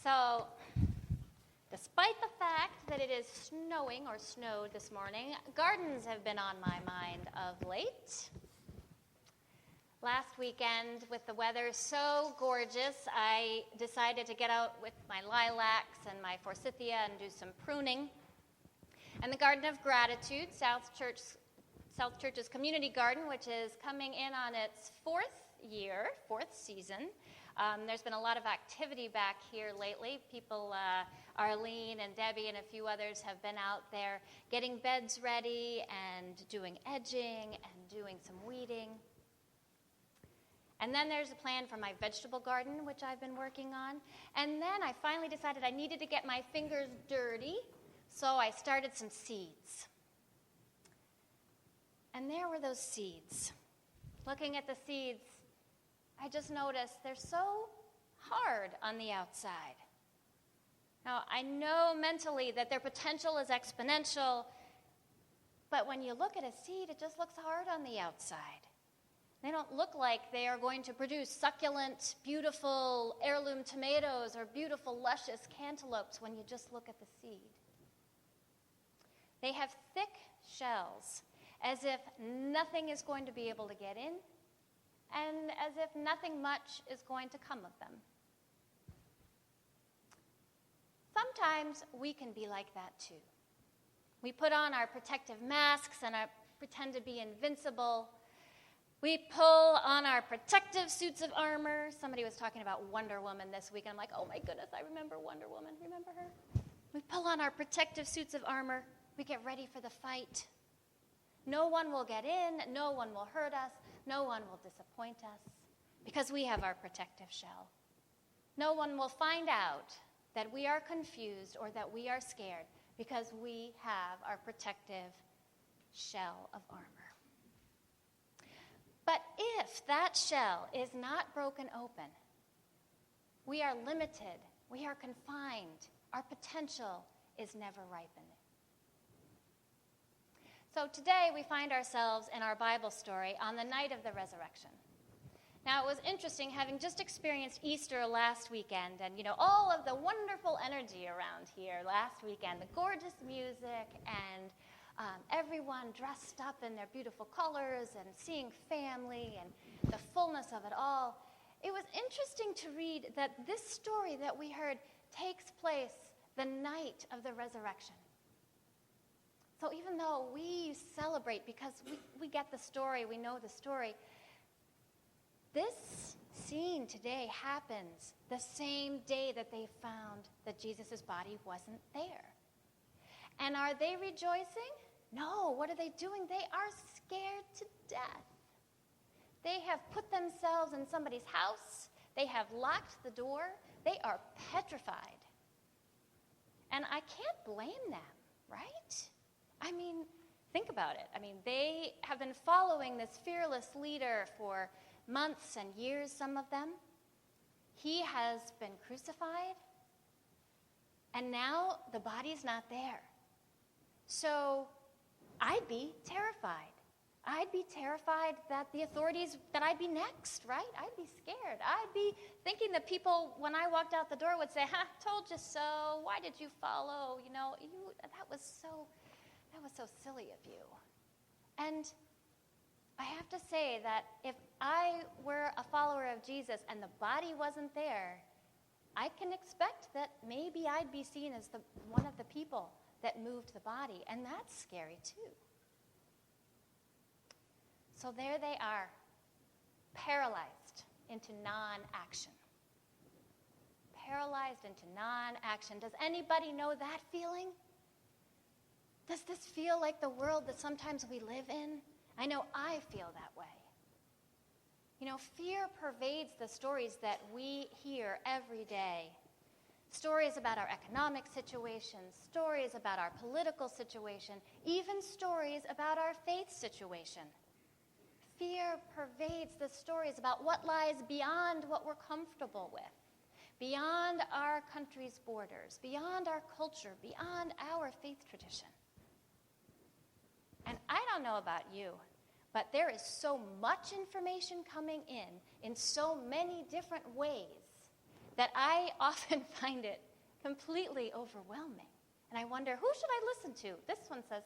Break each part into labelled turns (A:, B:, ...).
A: So, despite the fact that it is snowing or snowed this morning, gardens have been on my mind of late. Last weekend, with the weather so gorgeous, I decided to get out with my lilacs and my forsythia and do some pruning. And the Garden of Gratitude, South Church's community garden, which is coming in on its fourth season. There's been a lot of activity back here lately. People, Arlene and Debbie and a few others have been out there getting beds ready and doing edging and doing some weeding. And then there's a plan for my vegetable garden, which I've been working on. And then I finally decided I needed to get my fingers dirty, so I started some seeds. And there were those seeds. Looking at the seeds, I just noticed they're so hard on the outside. Now, I know mentally that their potential is exponential, but when you look at a seed, it just looks hard on the outside. They don't look like they are going to produce succulent, beautiful heirloom tomatoes or beautiful, luscious cantaloupes when you just look at the seed. They have thick shells, as if nothing is going to be able to get in, and as if nothing much is going to come of them. Sometimes we can be like that too. We put on our protective masks and pretend to be invincible. We pull on our protective suits of armor. Somebody was talking about Wonder Woman this week, and I'm like, oh my goodness, I remember Wonder Woman. Remember her? We pull on our protective suits of armor. We get ready for the fight. No one will get in. No one will hurt us. No one will disappoint us because we have our protective shell. No one will find out that we are confused or that we are scared because we have our protective shell of armor. But if that shell is not broken open, we are limited, we are confined, our potential is never ripened. So today we find ourselves in our Bible story on the night of the resurrection. Now, it was interesting having just experienced Easter last weekend and, all of the wonderful energy around here last weekend, the gorgeous music and everyone dressed up in their beautiful colors and seeing family and the fullness of it all. It was interesting to read that this story that we heard takes place the night of the resurrection. So even though we celebrate because we get the story, we know the story, this scene today happens the same day that they found that Jesus' body wasn't there. And are they rejoicing? No. What are they doing? They are scared to death. They have put themselves in somebody's house. They have locked the door. They are petrified. And I can't blame them, right? I mean, think about it. They have been following this fearless leader for months and years, some of them. He has been crucified, and now the body's not there. So I'd be terrified. I'd be terrified that the authorities, that I'd be next, right? I'd be scared. I'd be thinking that people, when I walked out the door, would say, told you so. Why did you follow? That was so silly of you. And I have to say that if I were a follower of Jesus and the body wasn't there, I can expect that maybe I'd be seen as one of the people that moved the body, and that's scary too. So there they are, paralyzed into non-action. Paralyzed into non-action. Does anybody know that feeling? Does this feel like the world that sometimes we live in? I know I feel that way. Fear pervades the stories that we hear every day. Stories about our economic situation, stories about our political situation, even stories about our faith situation. Fear pervades the stories about what lies beyond what we're comfortable with, beyond our country's borders, beyond our culture, beyond our faith tradition. And I don't know about you, but there is so much information coming in so many different ways that I often find it completely overwhelming. And I wonder, who should I listen to? This one says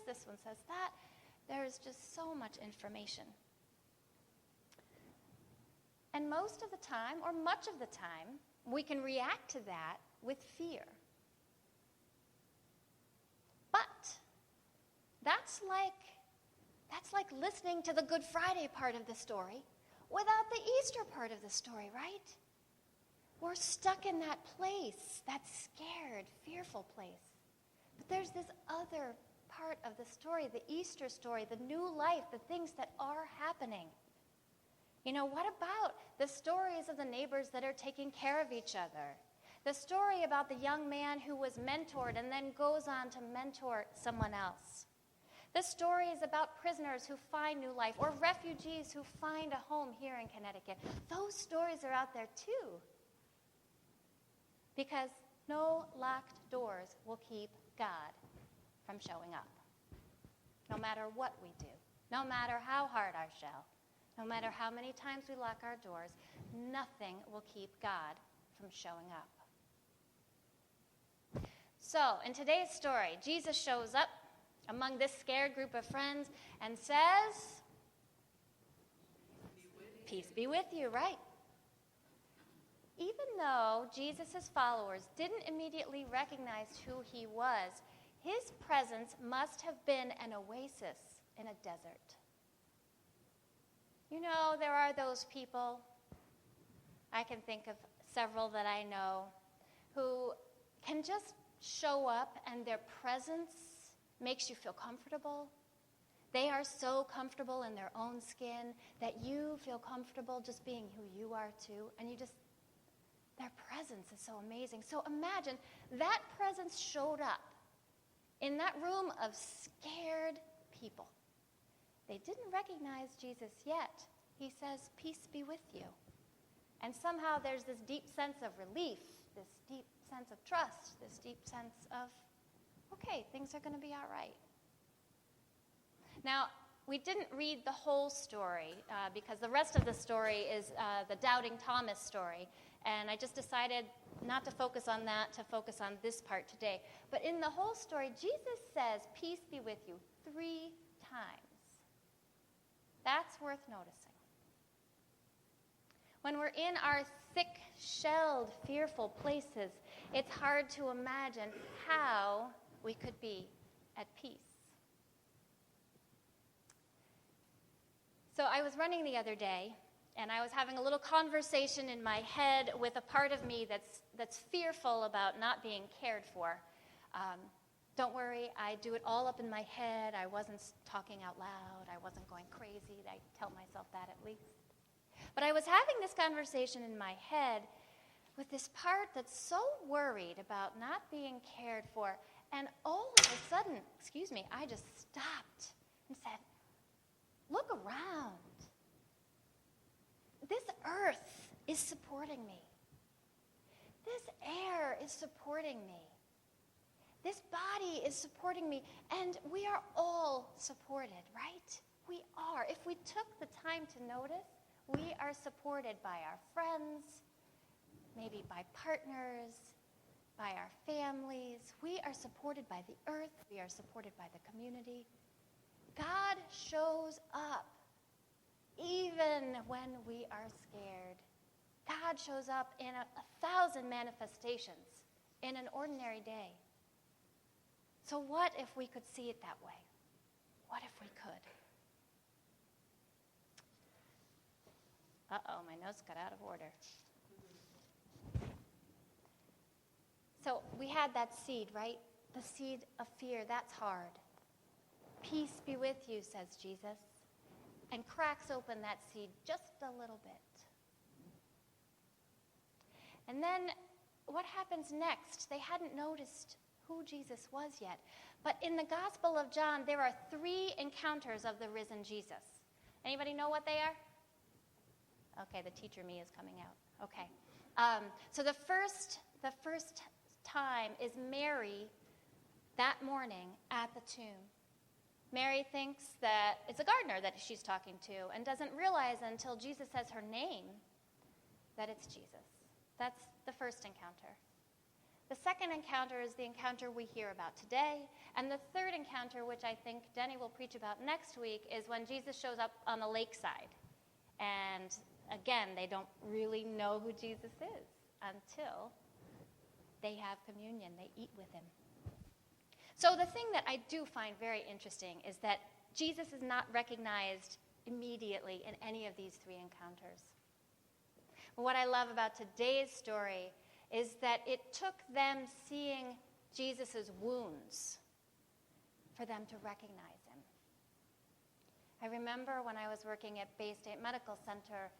A: this one says that. There's just so much information. And most of the time, or much of the time, we can react to that with fear. But that's like listening to the Good Friday part of the story without the Easter part of the story, right? We're stuck in that place, that scared, fearful place. But there's this other part of the story, the Easter story, the new life, the things that are happening. You know, what about the stories of the neighbors that are taking care of each other? The story about the young man who was mentored and then goes on to mentor someone else. The stories about prisoners who find new life or refugees who find a home here in Connecticut. Those stories are out there too. Because no locked doors will keep God from showing up. No matter what we do, no matter how hard our shell, no matter how many times we lock our doors, nothing will keep God from showing up. So, in today's story, Jesus shows up among this scared group of friends and says, "Peace be with you," right? Even though Jesus' followers didn't immediately recognize who he was, his presence must have been an oasis in a desert. You know, there are those people, I can think of several that I know, who can just show up and their presence makes you feel comfortable. They are so comfortable in their own skin that you feel comfortable just being who you are too, and their presence is so amazing. So imagine that presence showed up in that room of scared people. They didn't recognize Jesus yet. He says, "Peace be with you." And somehow there's this deep sense of relief, this deep sense of trust, this deep sense of, okay, things are going to be all right. Now, we didn't read the whole story because the rest of the story is the Doubting Thomas story. And I just decided not to focus on that, to focus on this part today. But in the whole story, Jesus says, "Peace be with you," 3 times. That's worth noticing. When we're in our thick-shelled, fearful places, it's hard to imagine how we could be at peace. So I was running the other day, and I was having a little conversation in my head with a part of me that's fearful about not being cared for. Don't worry, I do it all up in my head. I wasn't talking out loud. I wasn't going crazy. I tell myself that at least. But I was having this conversation in my head with this part that's so worried about not being cared for. And all of a sudden, I just stopped and said, "Look around. This earth is supporting me. This air is supporting me. This body is supporting me. And we are all supported, right? We are. If we took the time to notice, we are supported by our friends, maybe by partners, by our families. We are supported by the earth. We are supported by the community. God shows up even when we are scared. God shows up in 1,000 manifestations in an ordinary day. So what if we could see it that way? What if we could? Uh-oh, my notes got out of order. So we had that seed, right? The seed of fear, that's hard. "Peace be with you," says Jesus, and cracks open that seed just a little bit. And then what happens next? They hadn't noticed who Jesus was yet. But in the Gospel of John, there are 3 encounters of the risen Jesus. Anybody know what they are? Okay, the teacher me is coming out. Okay. So the first time is Mary that morning at the tomb. Mary thinks that it's a gardener that she's talking to and doesn't realize until Jesus says her name that it's Jesus. That's the first encounter. The second encounter is the encounter we hear about today. And the third encounter, which I think Denny will preach about next week, is when Jesus shows up on the lakeside. And again, they don't really know who Jesus is until they have communion, they eat with him. So the thing that I do find very interesting is that Jesus is not recognized immediately in any of these three encounters. But what I love about today's story is that it took them seeing Jesus' wounds for them to recognize him. I remember when I was working at Bay State Medical Center,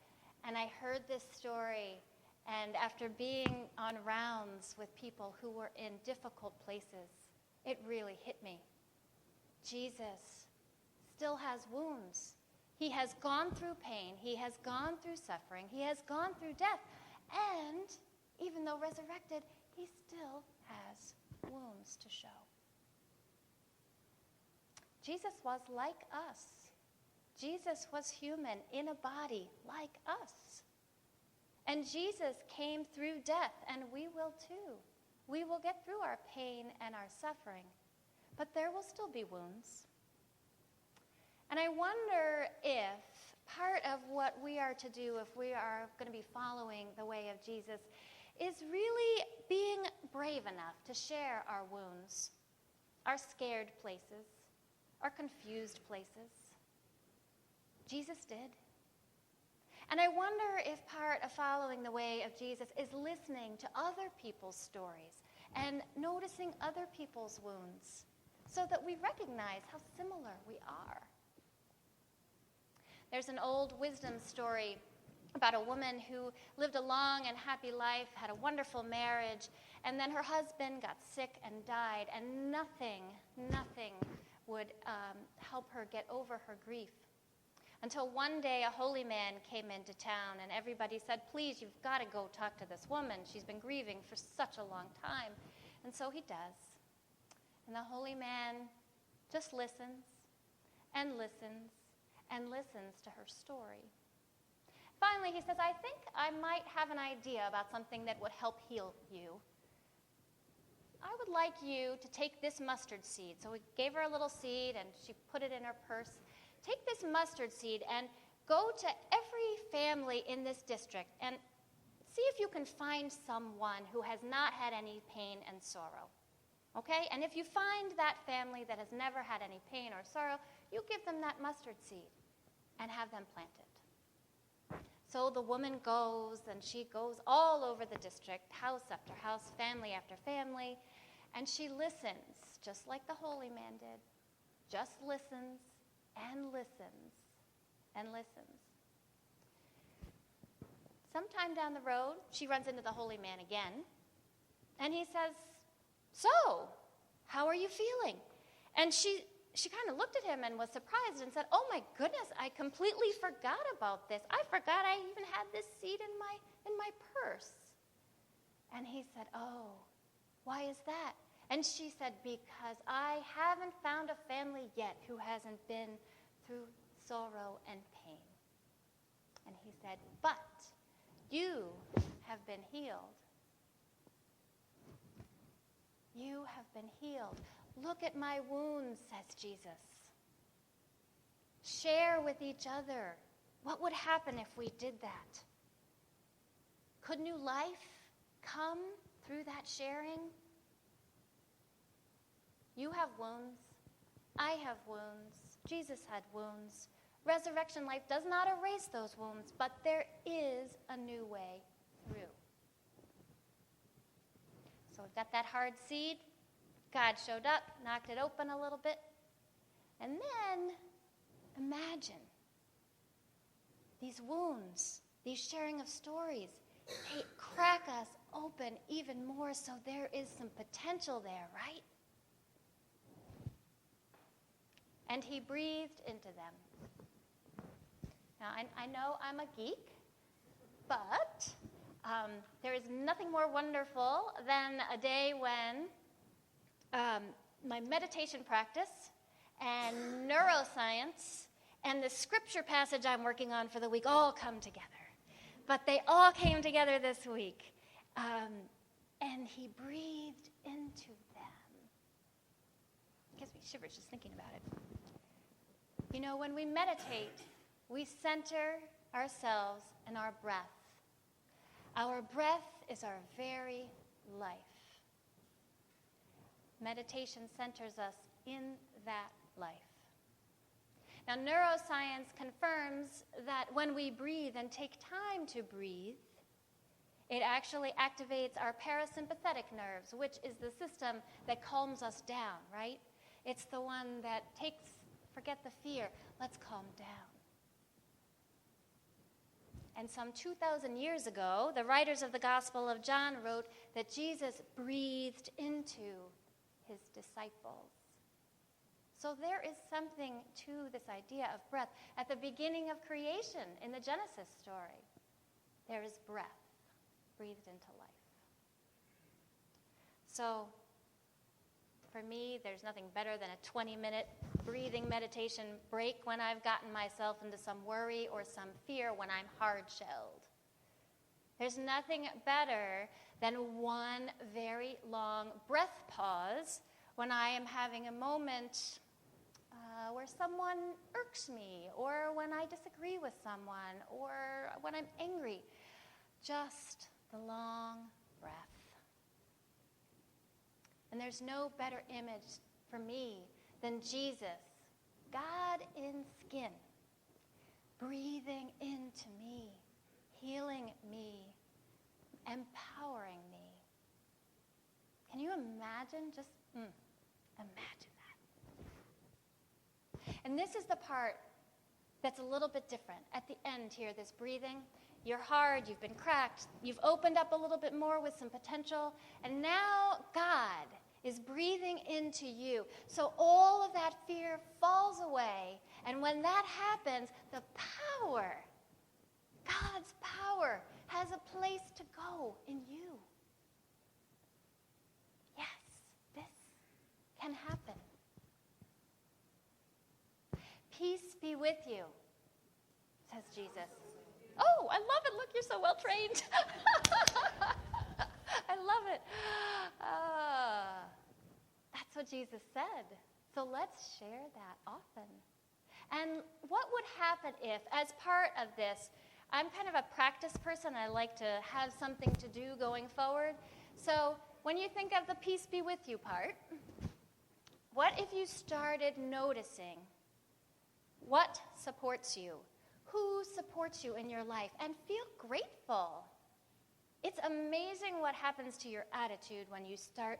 A: and I heard this story, and after being on rounds with people who were in difficult places, it really hit me. Jesus still has wounds. He has gone through pain. He has gone through suffering. He has gone through death. And even though resurrected, he still has wounds to show. Jesus was like us. Jesus was human in a body like us. And Jesus came through death, and we will too. We will get through our pain and our suffering, but there will still be wounds. And I wonder if part of what we are to do, if we are going to be following the way of Jesus, is really being brave enough to share our wounds, our scared places, our confused places. Jesus did. And I wonder if part of following the way of Jesus is listening to other people's stories and noticing other people's wounds so that we recognize how similar we are. There's an old wisdom story about a woman who lived a long and happy life, had a wonderful marriage, and then her husband got sick and died, and nothing would help her get over her grief. Until one day a holy man came into town, and everybody said, please, you've got to go talk to this woman. She's been grieving for such a long time. And so he does. And the holy man just listens and listens and listens to her story. Finally, he says, I think I might have an idea about something that would help heal you. I would like you to take this mustard seed. So we gave her a little seed, and she put it in her purse. Take this mustard seed and go to every family in this district and see if you can find someone who has not had any pain and sorrow. Okay? And if you find that family that has never had any pain or sorrow, you give them that mustard seed and have them plant it. So the woman goes, and she goes all over the district, house after house, family after family, and she listens, just like the holy man did. Just listens and listens and listens. Sometime down the road, she runs into the holy man again, and he says, so, how are you feeling? And she kind of looked at him and was surprised and said, oh my goodness, I completely forgot about this. I forgot I even had this seed in my purse. And he said, oh, why is that? And she said, because I haven't found a family yet who hasn't been through sorrow and pain. And he said, but you have been healed. You have been healed. Look at my wounds, says Jesus. Share with each other. What would happen if we did that? Could new life come through that sharing? You have wounds. I have wounds. Jesus had wounds. Resurrection life does not erase those wounds, but there is a new way through. So we've got that hard seed. God showed up, knocked it open a little bit. And then imagine these wounds, these sharing of stories, they crack us open even more, so there is some potential there, right? And he breathed into them. Now, I know I'm a geek, but there is nothing more wonderful than a day when my meditation practice and neuroscience and the scripture passage I'm working on for the week all come together. But they all came together this week. And he breathed into them. It gives me shivers just thinking about it. You know, when we meditate, we center ourselves in our breath. Our breath is our very life. Meditation centers us in that life. Now, neuroscience confirms that when we breathe and take time to breathe, it actually activates our parasympathetic nerves, which is the system that calms us down, right? It's the one that forget the fear, let's calm down. And some 2,000 years ago, the writers of the Gospel of John wrote that Jesus breathed into his disciples. So there is something to this idea of breath. At the beginning of creation in the Genesis story, there is breath breathed into life. So for me, there's nothing better than a 20-minute breathing meditation break when I've gotten myself into some worry or some fear when I'm hard-shelled. There's nothing better than one very long breath pause when I am having a moment where someone irks me, or when I disagree with someone, or when I'm angry. Just the long breath. And there's no better image for me than Jesus, God in skin, breathing into me, healing me, empowering me. Can you imagine? Just imagine that. And this is the part that's a little bit different. At the end here, this breathing, you're hard, you've been cracked, you've opened up a little bit more with some potential, and now God is breathing into you. So all of that fear falls away, and when that happens, the power, God's power, has a place to go in you. Yes, this can happen. Peace be with you, says Jesus. Oh, I love it. Look, you're so well trained. I love it. That's what Jesus said. So let's share that often. And what would happen if, as part of this, I'm kind of a practice person. I like to have something to do going forward. So when you think of the peace be with you part, what if you started noticing what supports you? Who supports you in your life? And feel grateful. It's amazing what happens to your attitude when you start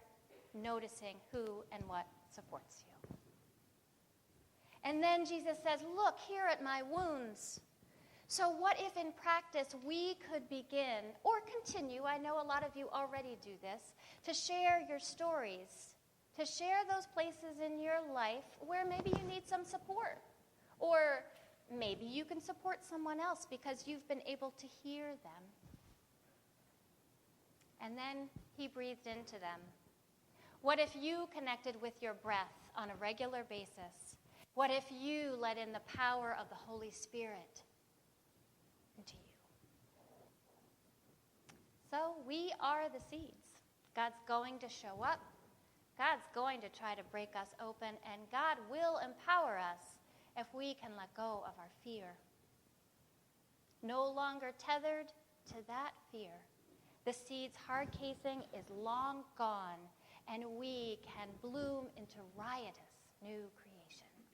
A: noticing who and what supports you. And then Jesus says, look here at my wounds. So what if in practice we could begin, or continue, I know a lot of you already do this, to share your stories, to share those places in your life where maybe you need some support, or maybe you can support someone else because you've been able to hear them. And then he breathed into them. What if you connected with your breath on a regular basis? What if you let in the power of the Holy Spirit into you? So we are the seeds. God's going to show up. God's going to try to break us open, and God will empower us if we can let go of our fear. No longer tethered to that fear. The seed's hard casing is long gone, and we can bloom into riotous new creation.